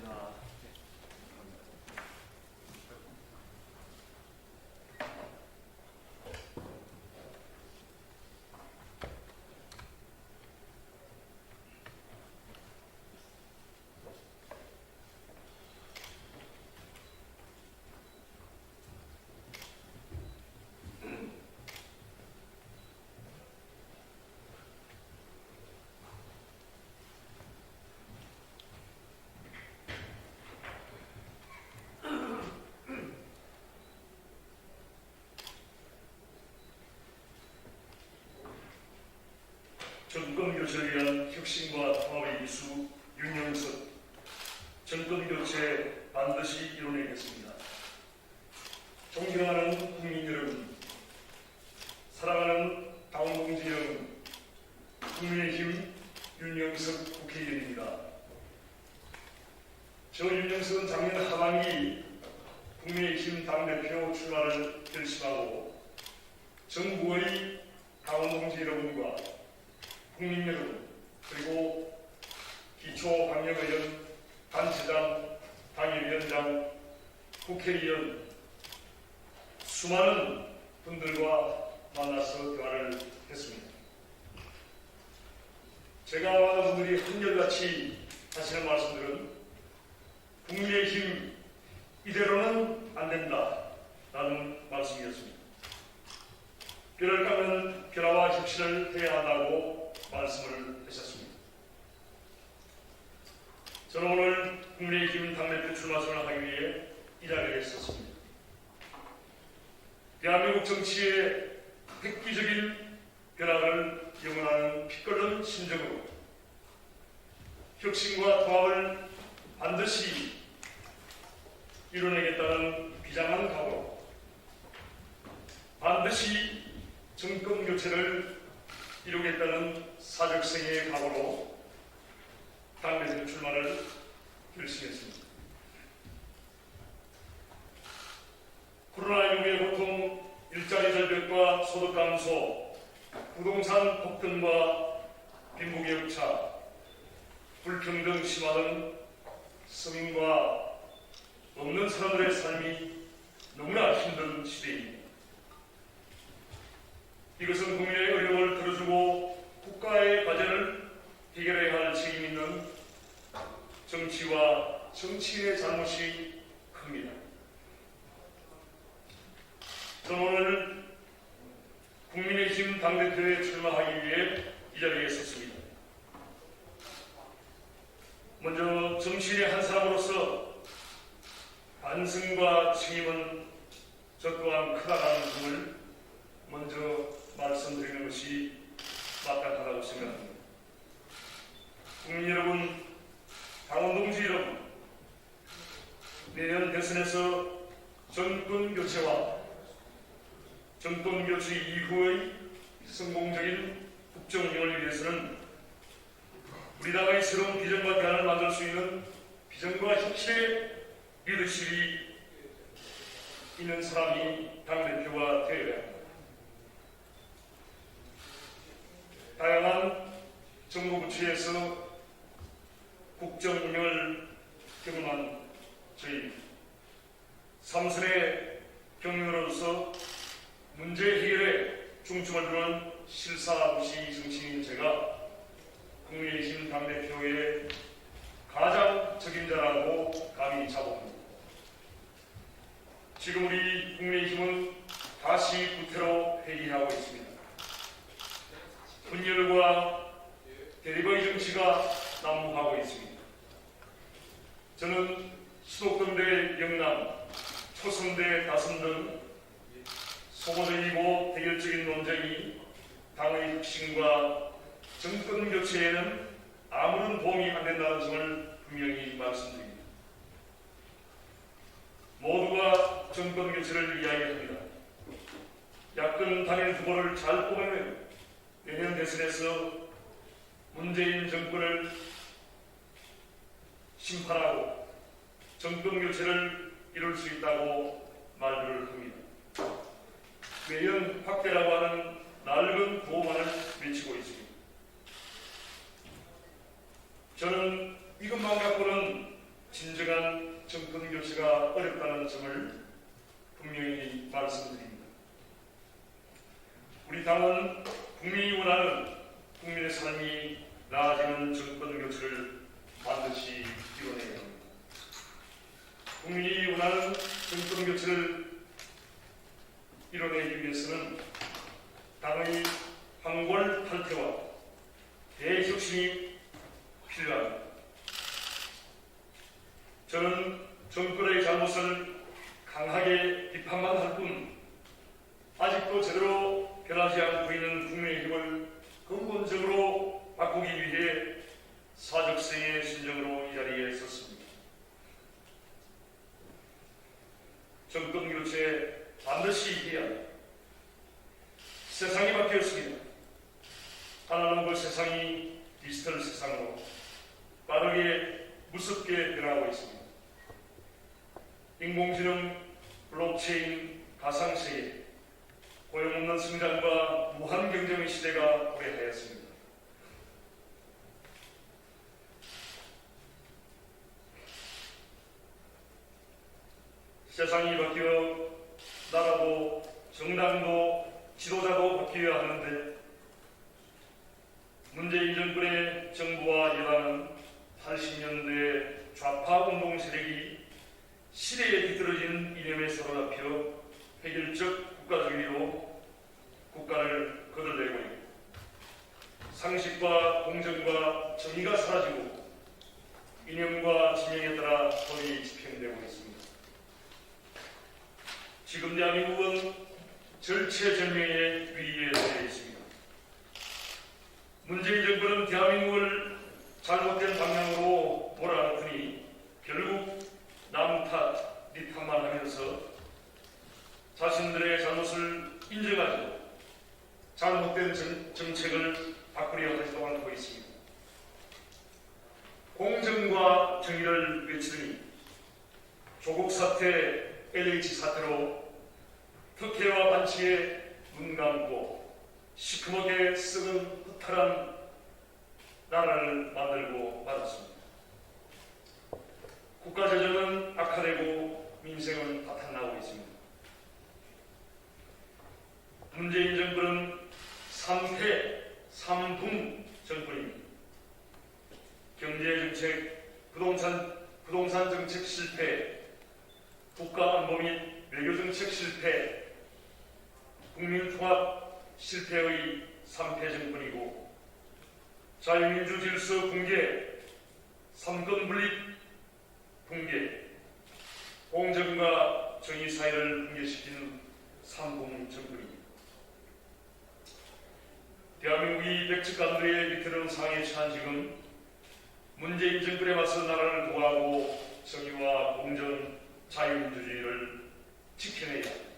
감사합니다. 정권교체를 위한 혁신과 통합의 이수 윤영석, 정권교체 반드시 이뤄내겠습니다. 존경하는 국민 여러분, 사랑하는 당원동지 여러분, 국민의힘 윤영석 국회의원입니다. 저 윤영석은 작년 하반기 국민의힘 당대표 출마를 결심하고 정부의 당원동지 여러분과 국민 여러분, 그리고 기초강력의원, 단체장, 당협위원장, 국회의원 수많은 분들과 만나서 대화를 했습니다. 제가 많은 분들이 한결같이 하시는 말씀들은 국민의힘 이대로는 안 된다 라는 말씀이었습니다. 뼈를 깎는 변화와 혁신을 해야 한다고 말씀을 하셨습니다. 저는 오늘 국민의힘 당대표 출마선을 하기 위해 이 자리에 있었습니다. 대한민국 정치의 획기적인 변화를 영원하는 피끓는 심정으로 혁신과 통합을 반드시 이뤄내겠다는 비장한 각오로 반드시 정권 교체를 이루겠다는 사적생의 각오로 당대표 출마를 결심했습니다. 코로나19의 고통, 일자리 절벽과 소득 감소, 부동산 폭등과 빈부의 격차, 불평등 심화 등 서민과 없는 사람들의 삶이 너무나 힘든 시대입니다. 이것은 국민의 어려움을 들어주고 국가의 과제를 해결해야 할 책임 있는 정치와 정치인의 잘못이 큽니다. 저는 오늘 국민의힘 당대표에 출마하기 위해 이 자리에 섰습니다. 먼저 정치인의 한 사람으로서 반성과 책임은 저 또한 크다라는 점을 먼저 말씀드리는 것이 마땅하다고 생각합니다. 국민 여러분, 당원동지 여러분, 내년 대선에서 정권 교체와 정권 교체 이후의 성공적인 국정 운영을 위해서는 우리 당의 새로운 비전과 대안을 만들 수 있는 비전과 혁신의 리더십이 있는 사람이 당대표가 되어야 합니다. 다양한 정부 부처에서 국정 운영을 경험한 저희 삼선의 경영으로서 문제 해결에 중점을 두는 실사무시 정치인인 제가 국민의힘 당대표의 가장 적임자라고 감히 자부합니다. 지금 우리 국민의힘은 다시 구태로 회귀하고 있습니다. 분열과 대립의 정치가 난무하고 있습니다. 저는 수도권 대 영남, 초선 대 다선 등 소모적이고 대결적인 논쟁이 당의 혁신과 정권 교체에는 아무런 도움이 안 된다는 점을 분명히 말씀드립니다. 모두가 정권 교체를 이야기합니다. 야권 단일 후보를 잘 뽑으면 내년 대선에서 문재인 정권을 심판하고 정권 교체를 이룰 수 있다고 말들을 합니다. 매연 확대라고 하는 낡은 구호만을 외치고 있습니다. 저는 이것만 갖고는 진정한 정권 교체가 어렵다는 점을 분명히 말씀드립니다. 우리 당은 국민이 원하는 국민의 삶이 나아지는 정권 교체를 반드시 이뤄내야 합니다. 국민이 원하는 정권 교체를 이뤄내기 위해서는 당의 황골탈퇴와 대혁신이 필요합니다. 저는 정권의 잘못을 강하게 비판만 할 뿐 아직도 제대로 변하지 않고 있는 국민의 힘을 근본적으로 바꾸기 위해 사적생의 심정으로 이 자리에 섰습니다. 정권 교체 반드시 해야 합니다. 세상이 바뀌었습니다. 하나는 그 세상이 디지털 세상으로 빠르게 무섭게 변하고 있습니다. 인공지능, 블록체인, 가상세계, 고용 없는 성장과 무한 경쟁의 시대가 도래하였습니다. 세상이 바뀌어 나라도 정당도 지도자도 바뀌어야 하는데 문재인 정권의 정부와 여당은 80년대 좌파 운동 세력이 시대에 뒤떨어진 이념에 사로잡혀 획일적 국가주의로 국가를 거들내고 있고 상식과 공정과 정의가 사라지고 이념과 진영에 따라 법이 집행되고 있습니다. 지금 대한민국은 절체절명의 위기에 처해 있습니다. 문재인 정권은 대한민국을 잘못된 방향으로 몰아넣더니 결국 남 탓, 니 탓만 하면서 자신들의 잘못을 인정하지 잘못된 정책을 바꾸려 하지도 않고 있습니다. 공정과 정의를 외치더니 조국 사태, LH 사태로 특혜와 반칙에 눈 감고 시커멓게 썩은 허탈한 나라를 만들고 말았습니다. 국가 재정은 악화되고 민생은 파탄나고 있습니다. 문재인 정권은 3패, 3붕 정권입니다. 경제정책, 부동산 정책 실패, 국가안보 및 외교정책 실패, 국민통합 실패의 3패 정권이고 자유민주 질서 붕괴, 삼권 분립 붕괴, 공정과 정의 사회를 붕괴시키는 3붕 정권입니다. 대한민국이 백척간들의 비틀은 상황에 처한 지금 문재인 정권에 맞서 나라를 도하고 정의와 공정, 자유민주주의를 지켜내야 합니다.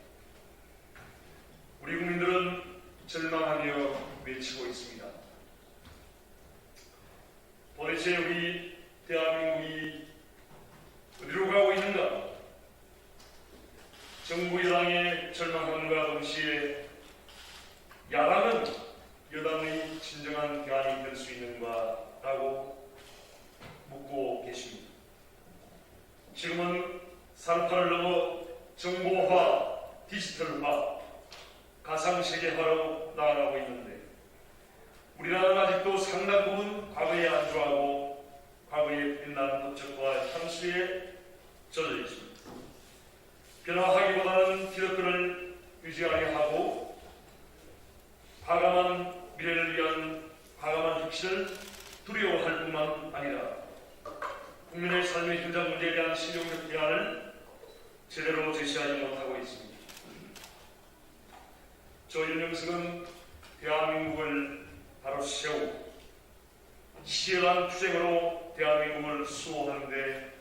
우리 국민들은 절망하며 외치고 있습니다. 도대체 우리 대한민국이 어디로 가고 있는가? 정부 여당의 절망함과 동시에 야당은 여당의 진정한 대안이 될 수 있는가? 라고 묻고 계십니다. 지금은 산판을 넘어 정보화, 디지털화, 가상세계화로 나아가고 있는데 우리나라는 아직도 상당 부분 과거에 안주하고 과거에 빛나는 법적과 향수에 젖어 있습니다. 변화하기보다는 기득권을 유지하게 하고 과감한 미래를 위한 과감한 혁신을 두려워할 뿐만 아니라 국민의 삶의 현장 문제에 대한 실용적 대안을 제대로 제시하지 못하고 있습니다. 저 윤영석은 대한민국을 바로 세우고 치열한 투쟁으로 대한민국을 수호하는데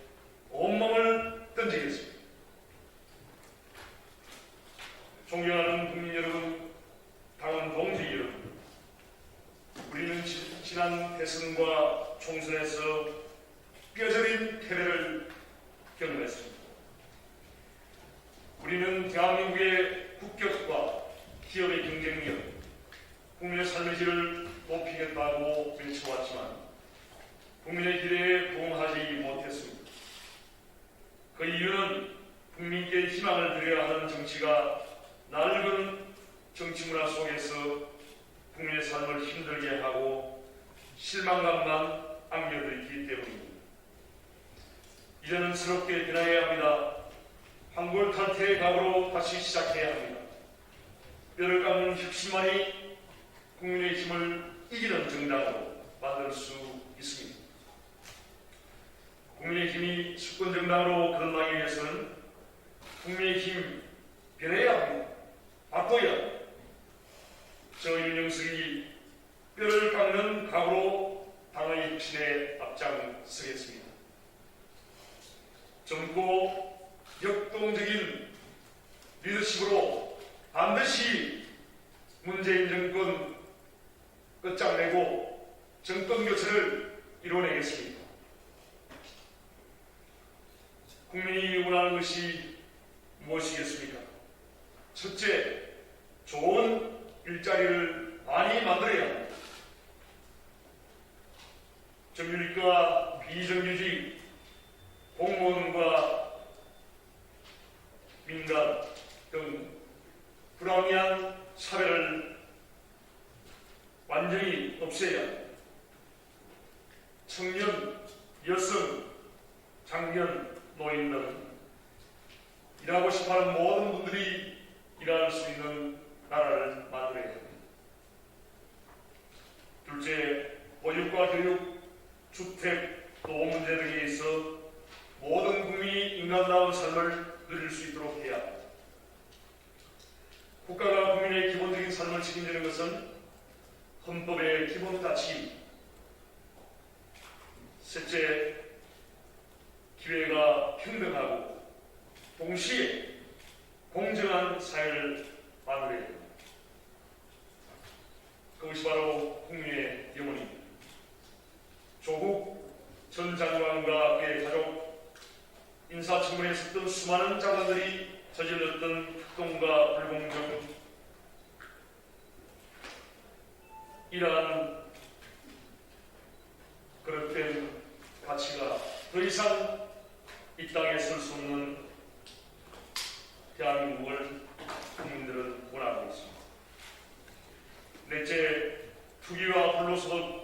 온몸을 던지겠습니다. 존경하는 국민 여러분, 당원 동지 여러분, 우리는 지난 대선과 총선에서 뼈저린 패배를 경험했습니다. 우리는 대한민국의 국격과 기업의 경쟁력, 국민의 삶의 질을 높이겠다고 외쳐왔지만 국민의 기대에 부응하지 못했습니다. 세상을 들여야 하는 정치가 낡은 정치 문화 속에서 국민의 삶을 힘들게 하고 실망감만 안겨들기 때문입니다. 이제는 새롭게 변화해야 합니다. 황골탈퇴의 각오로 다시 시작해야 합니다. 뼈를 깎는 혁신만이 국민의 힘을 이기는 정당으로 만들 수 있습니다. 국민의 힘이 수권 정당으로 거듭나기 위해서는 국민의 힘 변해야 합니다. 바꿔야 합니다. 저 윤영석이 뼈를 깎는 각오로 당의 혁신에 앞장서겠습니다. 젊고 역동적인 리더십으로 반드시 문재인 정권 끝장내고 정권 교체를 이뤄내겠습니다. 국민이 원하는 것이 무엇이겠습니까? 첫째, 좋은 일자리를 많이 만들어야 합니다. 정규직과 비정규직, 공무원과 민간 등 불합리한 차별을 완전히 없애야 합니다. 청년, 여성, 장년, 노인 등 일하고 싶어하는 모든 분들이 일할 수 있는 나라를 만들어야 합니다. 둘째, 보육과 교육, 주택, 노후 문제 등에 있어 모든 국민이 인간다운 삶을 누릴 수 있도록 해야 합니다. 국가가 국민의 기본적인 삶을 책임지는 것은 헌법의 기본 가치입니다. 셋째, 기회가 평등하고 동시에 공정한 사회를 만들어야 합니다. 그것이 바로 국민의 영혼입니다. 조국 전 장관과 그의 가족, 인사청문회에 섰던 수많은 장관들이 저질렀던 흑동과 불공정, 이러한 그릇된 가치가 더 이상 이 땅에 설 수 없는 대한민국을 국민들은 원하고 있습니다. 넷째, 투기와 불로소득,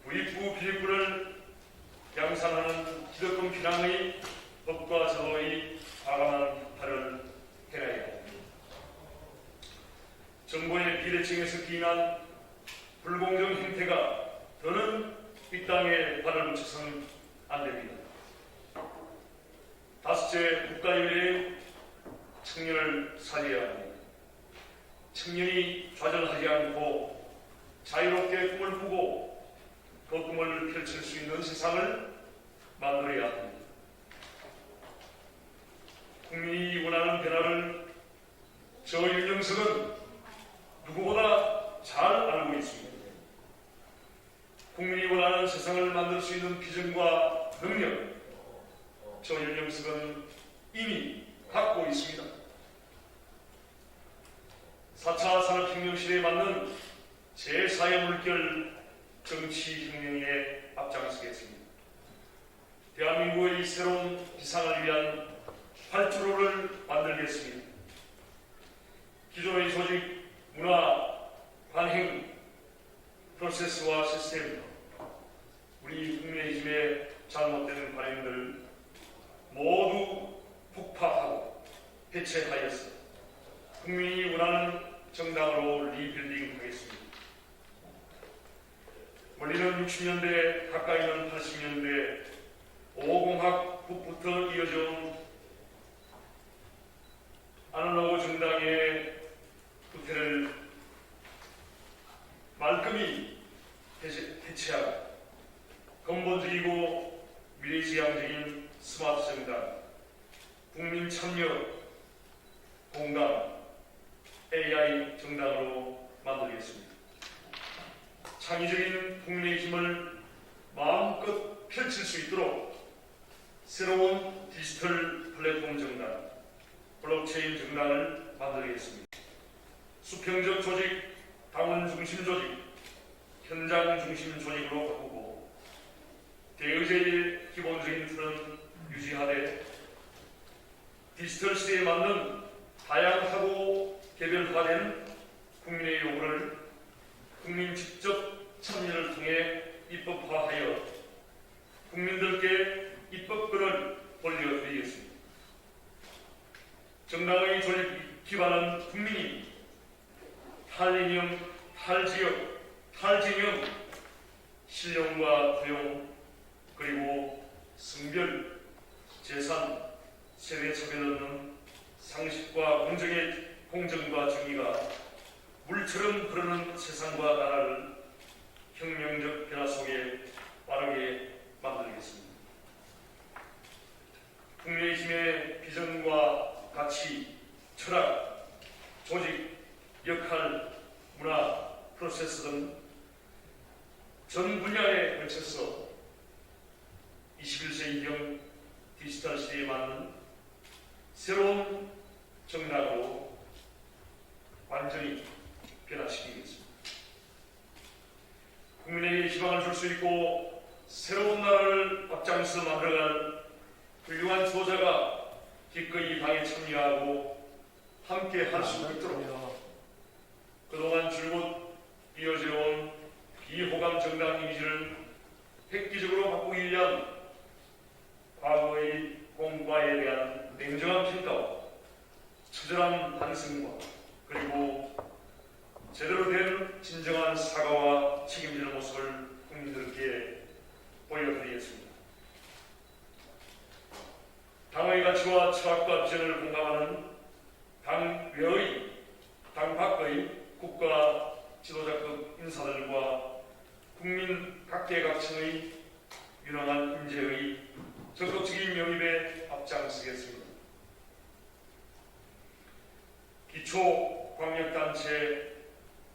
부익부 비리부를 양산하는 기득권 편향의 법과 제도의 과감한 발을 해야 합니다. 정부의 비대칭에서 기인한 불공정 행태가 더는 이 땅에 발을 붙여서는 안 됩니다. 다섯째, 국가윤리의 청년을 살려야 합니다. 청년이 좌절하지 않고 자유롭게 꿈을 꾸고 그 꿈을 펼칠 수 있는 세상을 만들어야 합니다. 국민이 원하는 변화를 저 윤영석은 누구보다 잘 알고 있습니다. 국민이 원하는 세상을 만들 수 있는 비전과 능력, 저 윤영석은 이미 갖고 있습니다. 4차 산업혁명 시대에 맞는 제4의 물결 정치혁명에 앞장서겠습니다. 대한민국의 새로운 비상을 위한 활주로를 만들겠습니다. 기존의 조직, 문화, 관행, 프로세스와 시스템, 우리 국민의힘의 잘못된 관행들 모두 폭파하고 해체하여서 국민이 원하는 정당으로 리빌딩하겠습니다. 멀리는 60년대, 가까이는 80년대 5공학부터 이어져온 아날로그 정당의 후퇴를 말끔히 해체하고 근본적이고 미래지향적인 스마트 정당, 국민 참여, 공감, AI 정당으로 만들겠습니다. 창의적인 국민의 힘을 마음껏 펼칠 수 있도록 새로운 디지털 플랫폼 정당, 블록체인 정당을 만들겠습니다. 수평적 조직, 당원 중심 조직, 현장 중심 조직으로 바꾸고 대의제의 기본적인 틀은 유지하되 디지털 시대에 맞는 다양하고 개별화된 국민의 요구를 국민 직접 참여를 통해 입법화하여 국민들께 입법권을 돌려드리겠습니다. 정당의 조직 기반은 국민이 탈이념, 탈지역, 탈진영, 신용과 고용, 그리고 성별, 재산, 세대차별 없는 상식과 공정과 정의가 물처럼 흐르는 세상과 나라를 혁명적 변화 속에 빠르게 만들겠습니다. 국민의힘의 비전과 가치, 철학, 조직, 역할, 문화, 프로세스 등 전 분야에 걸쳐서 21세기형 디지털 시대에 맞는 새로운 정당으로 완전히 변화시키겠습니다. 국민에게 희망을 줄 수 있고 새로운 나라를 앞장서 만들어갈 훌륭한 지도자가 기꺼이 당에 참여하고 함께 할 수 있도록 그동안 줄곧 이어져온 비호감 정당 이미지를 획기적으로 바꾸기 위한 과거의 공과에 대한 냉정한 평가와 처절한 반성과 그리고 제대로 된 진정한 사과와 책임지는 모습을 국민들께 보여드리겠습니다. 당의 가치와 철학과 비전을 공감하는 당 외의, 당 밖의 국가 지도자급 인사들과 국민 각계각층의 유능한 인재의 적극적인 영입에 앞장서겠습니다. 기초광역단체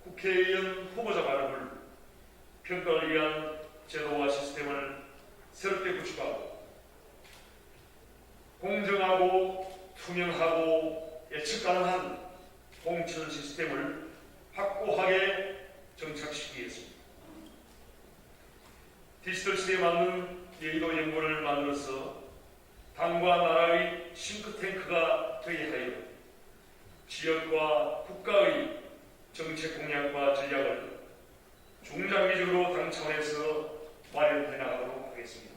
국회의원 후보자 발급을 평가를 위한 제도와 시스템을 새롭게 구축하고 공정하고 투명하고 예측 가능한 공천 시스템을 확고하게 정착시키겠습니다. 디지털 시대에 맞는 여의도 연구원을 만들어서 당과 나라의 싱크탱크가 되게 하여 지역과 국가의 정책 공약과 전략을 중장기적으로 당 차원에서 마련해 나가도록 하겠습니다.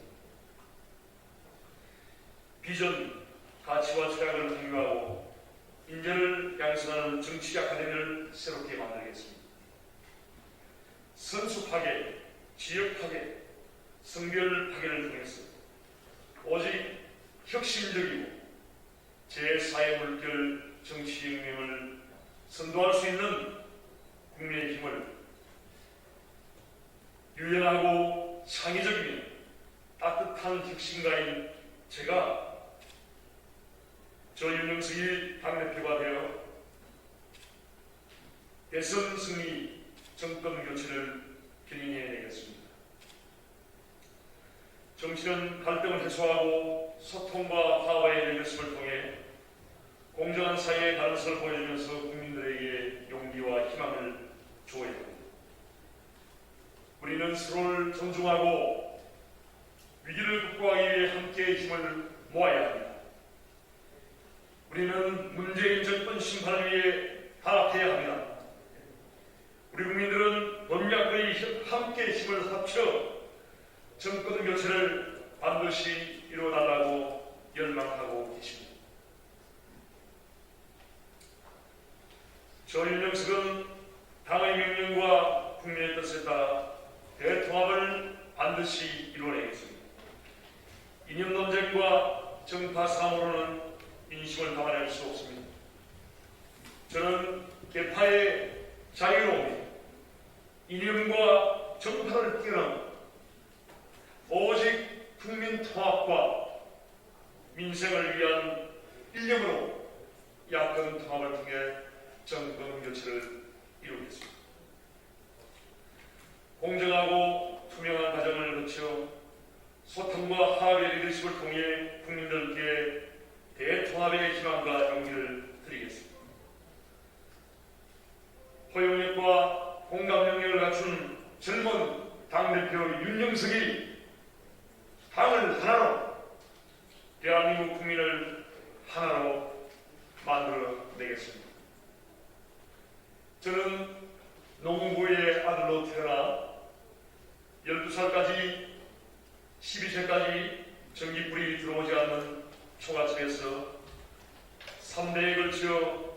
비전, 가치와 철학을 공유하고 인재를 양성하는 정치 아카데미를 새롭게 만들겠습니다. 선수 파괴, 지역 파괴, 성별 파괴를 통해서 오직 혁신적이고 제4의 물결 정치혁명을 선도할 수 있는 국민의 힘을 유연하고 창의적이며 따뜻한 혁신가인 제가 윤영석이 당대표가 되어 대선 승리 정권 교체를 견인해내겠습니다. 정치는 갈등을 해소하고 소통과 화해의 연습을 통해 공정한 사회의 가능성을 보여주면서 국민들에게 용기와 희망을 주어야 합니다. 우리는 서로를 존중하고 위기를 극복하기 위해 함께 힘을 모아야 합니다. 우리는 문재인 정권 심판을 위해 단합해야 합니다. 우리 국민들은 범약의 함께 힘을 합쳐 정권 교체를 반드시 이루어달라고 열망하고 계십니다. 윤영석은 당의 명령과 국민의 뜻에 따라 대통합을 반드시 이루어내겠습니다. 이념 논쟁과 정파 싸움으로는 민심을 담아낼 수 없습니다. 저는 계파의 자유로움에 이념과 정파를 뛰어넘어 오직 국민 통합과 민생을 위한 일념으로 야권 통합을 통해 정권 교체를 이루겠습니다. 공정하고 투명한 과정을 거쳐 소통과 화합의 리더십을 통해 국민들께 대통합의 희망과 용기를 드리겠습니다. 포용력과 공감 능력을 갖춘 젊은 당대표 윤영석이 당을 하나로 대한민국 국민을 하나로 만들어내겠습니다. 저는 농부의 아들로 태어나 12살까지 12세까지 전기불이 들어오지 않는 초가집에서 3대에 걸쳐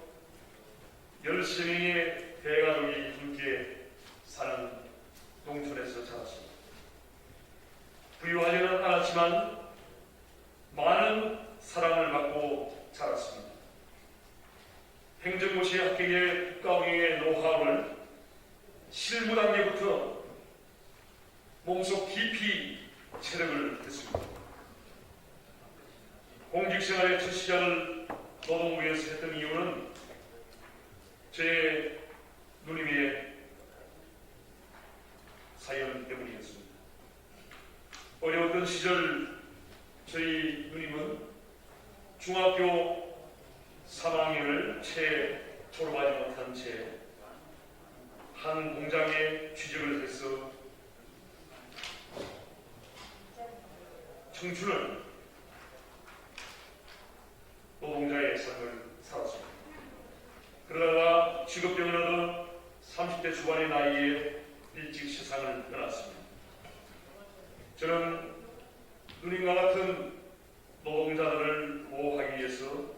13명의 대가족이 함께 사는 농촌에서 자랐습니다. 부유하지는 않았지만 많은 사랑을 받고 자랐습니다. 행정고시 합격의 국가운영의 노하우를 실무 단계부터 몸속 깊이 체력을 했습니다. 공직생활의 첫 시작을 노동부에서 했던 이유는 제 누님의 사연 때문이었습니다. 어려웠던 시절 저희 누님은 중학교 3학년을 채 졸업하지 못한 채 한 공장에 취직을 해서 청춘을 노동자의 삶을 살았습니다. 그러다가 직업병을 얻어 30대 초반의 나이에 일찍 세상을 떠났습니다. 저는 누님과 같은 노동자들을 보호하기 위해서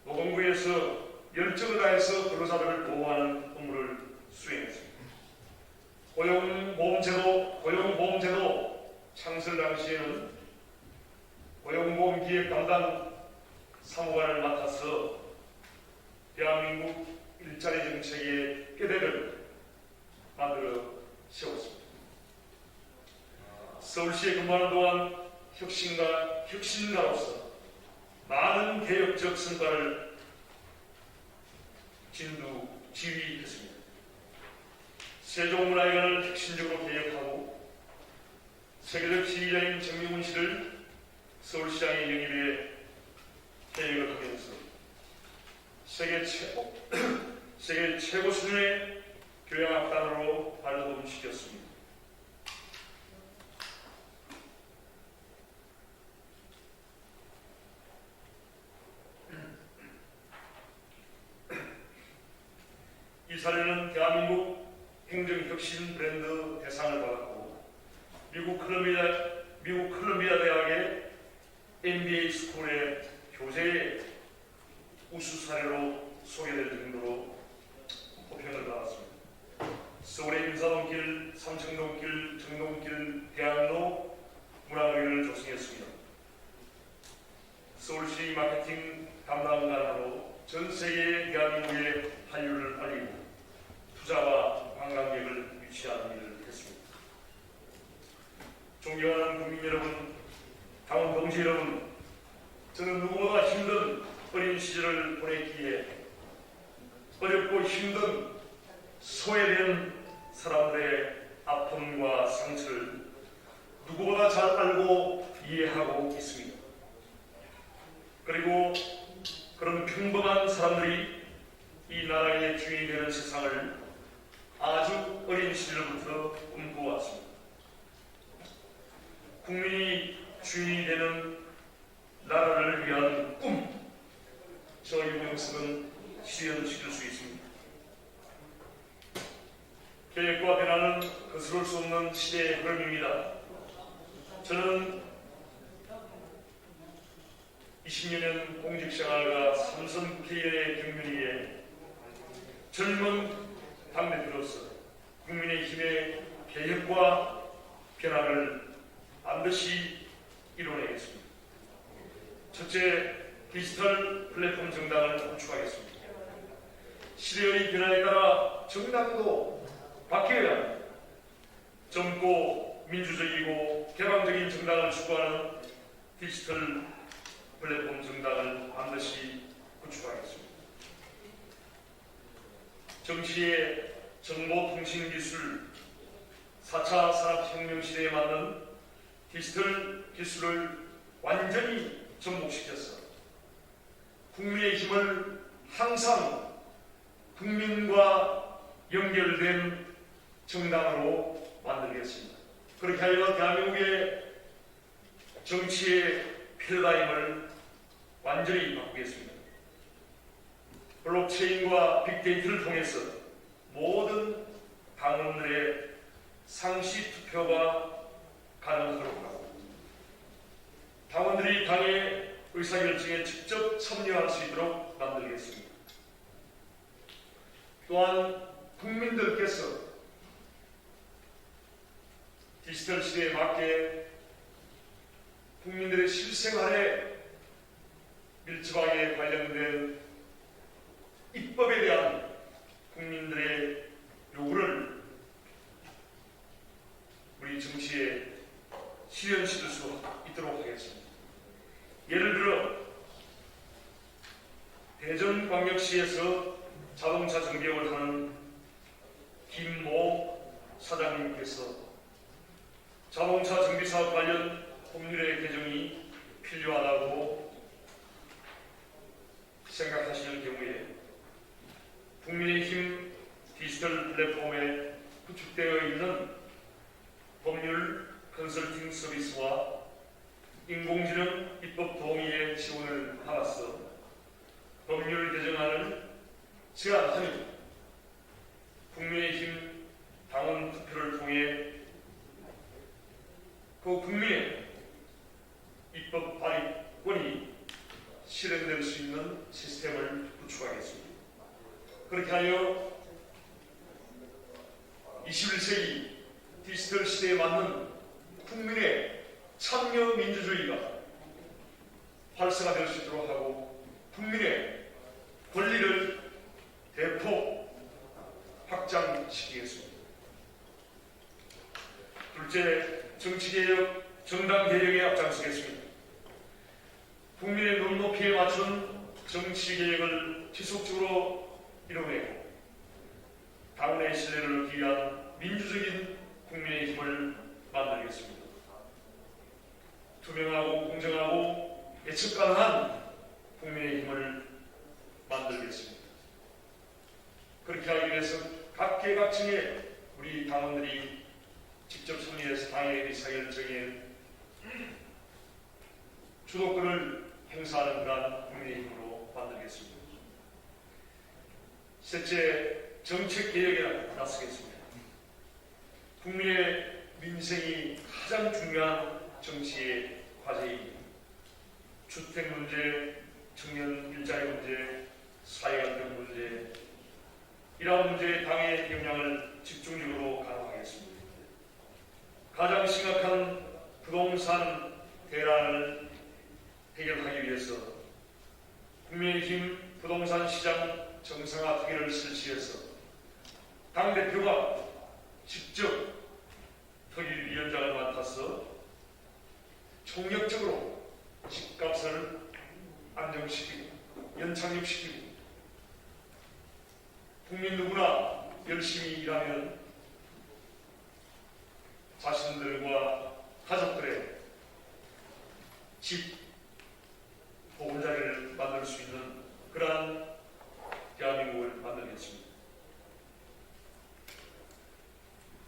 노동부에서 열정을 다해서 근로자들을 보호하는 업무를 수행했습니다. 고용보험제도 창설 당시에는 고용보험기획 담당 사무관을 맡아서 대한민국 일자리 정책의 꾀대를 만들어 세웠습니다. 서울시에 근무하는 동안 혁신가로서 많은 개혁적 성과를 지휘했습니다. 세종문화회관을 혁신적으로 개혁하고 세계적 지휘자인 정명훈 씨를 서울시장의 영입에 개혁을 하면서 세계 최고 수준의 교양악단으로 발돋움시켰습니다. 이 사례는 대한민국 행정혁신 브랜드 대상을 받았고 미국 컬럼비아 대학의 MBA 스쿨의 교재의 우수 사례로 소개될 정도로 호평을 받았습니다. 서울의 인사동길, 삼청동길, 정동길, 대학로 문화공연을 조성했습니다. 서울시 마케팅 담당관으로 전 세계의 대한민국의 한류를 알리고 투자와 관광객을 유치하는 일을 했습니다. 존경하는 국민 여러분, 당원 동지 여러분, 저는 누구보다 힘든 어린 시절을 보냈기에 어렵고 힘든 소외된 사람들의 아픔과 상처를 누구보다 잘 알고 이해하고 있습니다. 그리고 그런 평범한 사람들이 이 나라의 주인이 되는 세상을 아주 어린 시절부터 꿈꿔왔습니다. 국민이 주인이 되는 나라를 위한 꿈, 저 유명석은 실현시킬 수 있습니다. 계획과 변화는 거스를 수 없는 시대의 흐름입니다. 저는 20여 년 공직생활과 삼선 국회의원의 경륜 위에 젊은 당대표로서 국민의힘의 개혁과 변화를 반드시 이뤄내겠습니다. 첫째, 디지털 플랫폼 정당을 구축하겠습니다. 시대의 변화에 따라 정당도 바뀌어야 합니다. 젊고 민주적이고 개방적인 정당을 추구하는 디지털 플랫폼 정당을 반드시 구축하겠습니다. 정치의 정보통신기술 4차 산업혁명 시대에 맞는 디지털 기술을 완전히 접목시켜서 국민의 힘을 항상 국민과 연결된 정당으로 만들겠습니다. 그렇게 하여 대한민국의 정치의 패러다임을 완전히 바꾸겠습니다. 블록체인과 빅데이터를 통해서 모든 당원들의 상시 투표가 가능하도록 하고 당원들이 당의 의사결정에 직접 참여할 수 있도록 만들겠습니다. 또한 국민들께서 디지털 시대에 맞게 국민들의 실생활에 밀접하게 관련된 입법에 대한 국민들의 요구를 우리 정치에 실현시킬 수 있도록 하겠습니다. 예를 들어 대전광역시에서 자동차 정비업을 하는 김모 사장님께서 자동차 정비사업 관련 법률의 개정이 필요하다고 생각하시는 경우에 국민의힘 디지털 플랫폼에 구축되어 있는 법률 컨설팅 서비스와 인공지능 입법 동의의 지원을 받아서 법률 개정안을 제안하니 국민의힘 당원 투표를 통해 그 국민의 입법 발의권이 실현될 수 있는 시스템을 구축하겠습니다. 그렇게 하여 21세기 디지털 시대에 맞는 국민의 참여 민주주의가 활성화될 수 있도록 하고 국민의 권리를 대폭 확장시키겠습니다. 둘째, 정치개혁, 정당개혁에 앞장서겠습니다. 국민의 눈높이에 맞춘 정치개혁을 지속적으로 이뤄내고 당내 신뢰를 얻기 위한 민주적인 국민의힘을 만들겠습니다. 투명하고 공정하고 예측 가능한 국민의힘을 만들겠습니다. 그렇게 하기 위해서 각계각층의 우리 당원들이 직접 참여해서 당의 의사결정에 주도권을 행사하는 그런 국민의힘으로 만들겠습니다. 셋째, 정책개혁에 나서겠습니다. 국민의 민생이 가장 중요한 정치의 과제입니다. 주택 문제, 청년 일자리 문제, 사회안정 문제, 이러한 문제에 당의 역량을 집중적으로 강화하겠습니다. 가장 심각한 부동산 대란을 해결하기 위해서 국민의힘 부동산 시장 정상화 특위를 설치해서 당대표가 직접 특위위원장을 맡아서 총력적으로 집값을 안정시키고 연착륙시키고 국민 누구나 열심히 일하면 자신들과 가족들의 집 보금자리를 만들 수 있는 그러한 대한민국을 만들겠습니다.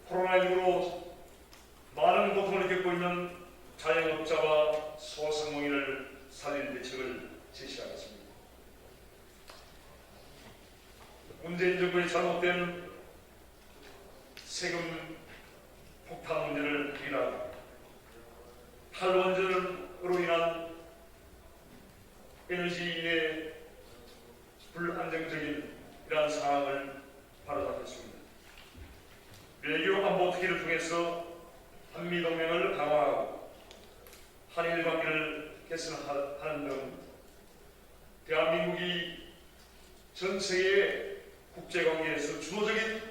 코로나19로 많은 고통을 겪고 있는 자영업자와 소상공인을 살릴 대책을 제시하겠습니다. 문재인 정부의 잘못된 세금 폭탄 문제를 해결하고 탈원전으로 인한 에너지의 불안정적인 이러한 상황을 바로잡겠습니다. 외교 안보 특위를 통해서 한미동맹을 강화하고 한일 관계를 개선하는 등 대한민국이 전 세계 국제관계에서 주도적인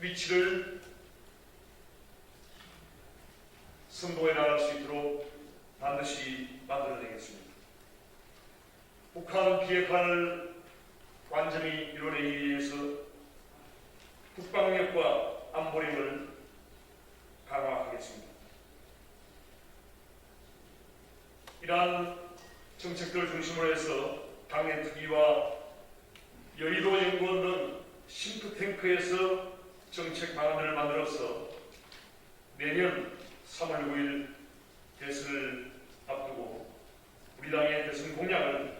위치를 선보여 나갈 수 있도록 반드시 만들어내겠습니다. 북한 비핵화를 완전히 이뤄내기 위해서 국방력과 안보력을 강화하겠습니다. 이러한 정책들을 중심으로 해서 당내 특위와 여의도 연구원 등 싱크탱크에서 정책 방안을 만들어서 내년 3월 9일 대선을 앞두고 우리 당의 대선 공약을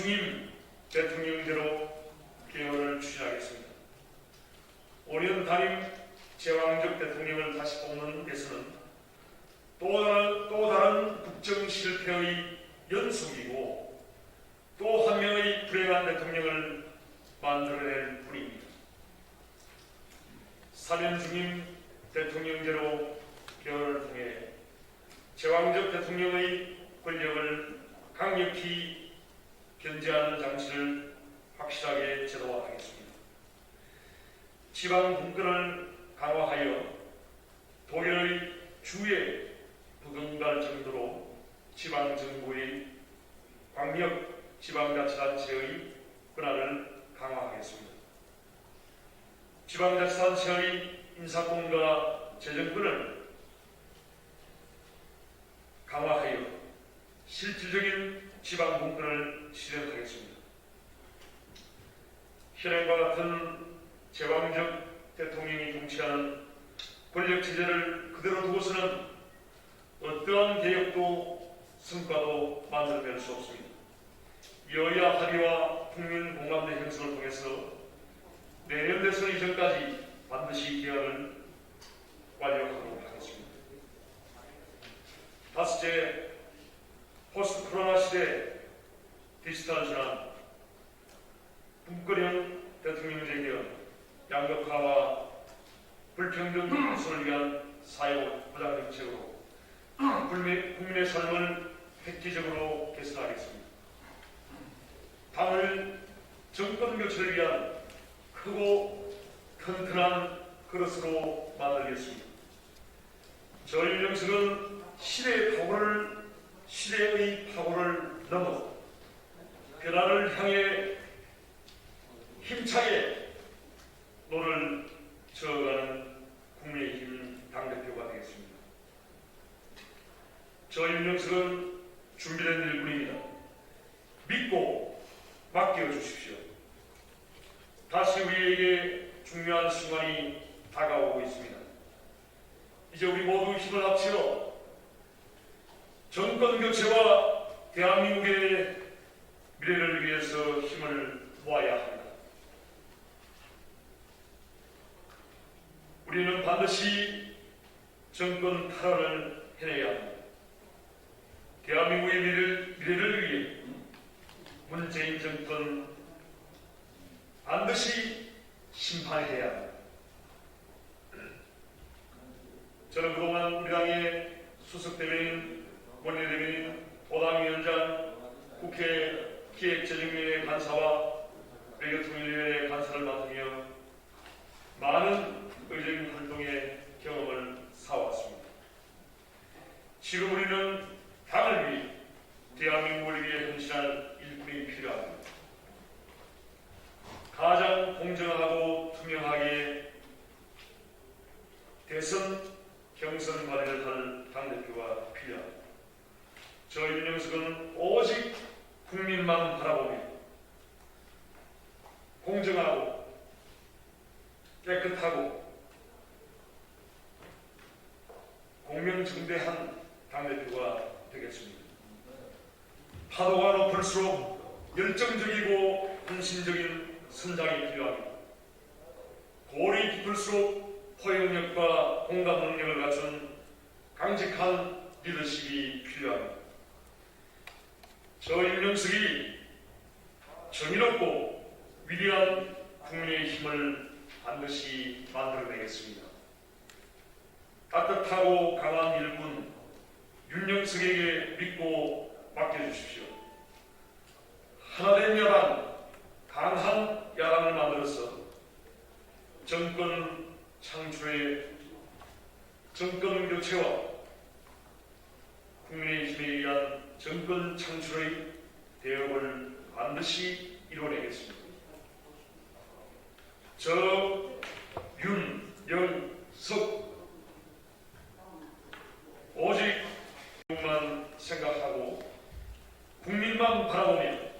중임 대통령제로 개헌을 추진하겠습니다. 올해는 단임 제왕적 대통령을 다시 뽑는 데서는 또 다른 국정 실패의 연속이고 또 한 명의 불행한 대통령을 만들어낼 뿐입니다. 사면 중임 대통령제로 개헌을 통해 제왕적 대통령의 권력을 강력히 견제하는 장치를 확실하게 제도화하겠습니다. 지방 분권을 강화하여 독일의 주에 부응할 정도로 지방정부의 광역 지방자치단체의 권한을 강화하겠습니다. 지방자치단체의 인사권과 재정권을 강화하여 실질적인 지방분권을 실현하겠습니다. 현행과 같은 제왕적 대통령이 통치하는 권력체제를 그대로 두고서는 어떠한 개혁도 성과도 만들어낼 수 없습니다. 여야 합의와 국민 공감대 형성을 통해서 내년 대선 이전까지 반드시 개헌을 완료하도록 하겠습니다. 다섯째, 포스트 코로나 시대 디지털 전환, 분권형 대통령제 개헌, 양극화와 불평등 해소를 위한 사회보장 정책으로 국민의 삶을 획기적으로 개선하겠습니다. 당을 정권 교체를 위한 크고 튼튼한 그릇으로 만들겠습니다. 저 윤영석은 시대의 파고를 넘어 변화를 향해 힘차게 노를 저어가는 국민의힘 당대표가 되겠습니다. 저 윤영석은 준비된 일꾼입니다. 믿고 맡겨주십시오. 다시 우리에게 중요한 순간이 다가오고 있습니다. 이제 우리 모두 힘을 합쳐 정권 교체와 대한민국의 미래를 위해서 힘을 모아야 합니다. 우리는 반드시 정권 탈환을 해내야 합니다. 대한민국의 미래를 위해 문재인 정권 반드시 심판해야 합니다. 저는 그동안 우리 당의 수석대변인, 원내대변인, 도당위원장, 국회 기획재정위원회 간사와 외교통일위원회 간사를 맡으며 많은 의정인 활동의 경험을 쌓아왔습니다. 지금 우리는 당을 위해 대한민국을 위해 헌신할 일꾼이 필요합니다. 가장 공정하고 투명하게 대선 경선 관리를 할 당대표가 필요합니다. 저 윤영석은 오직 국민만 바라보며 공정하고 깨끗하고 공명정대한 당대표가 되겠습니다. 파도가 높을수록 열정적이고 헌신적인 선장이 필요합니다. 골이 깊을수록 포용력과 공감 능력을 갖춘 강직한 리더십이 필요합니다. 저 윤영석이 정의롭고 위대한 국민의 힘을 반드시 만들어내겠습니다. 따뜻하고 강한 일꾼 윤영석에게 믿고 맡겨주십시오. 하나된 야당, 강한 야당을 만들어서 정권 교체와 국민의힘에 의한 정권 창출의 대업을 반드시 이뤄내겠습니다. 저 윤영석 오직 국민만 생각하고 국민만 바라보며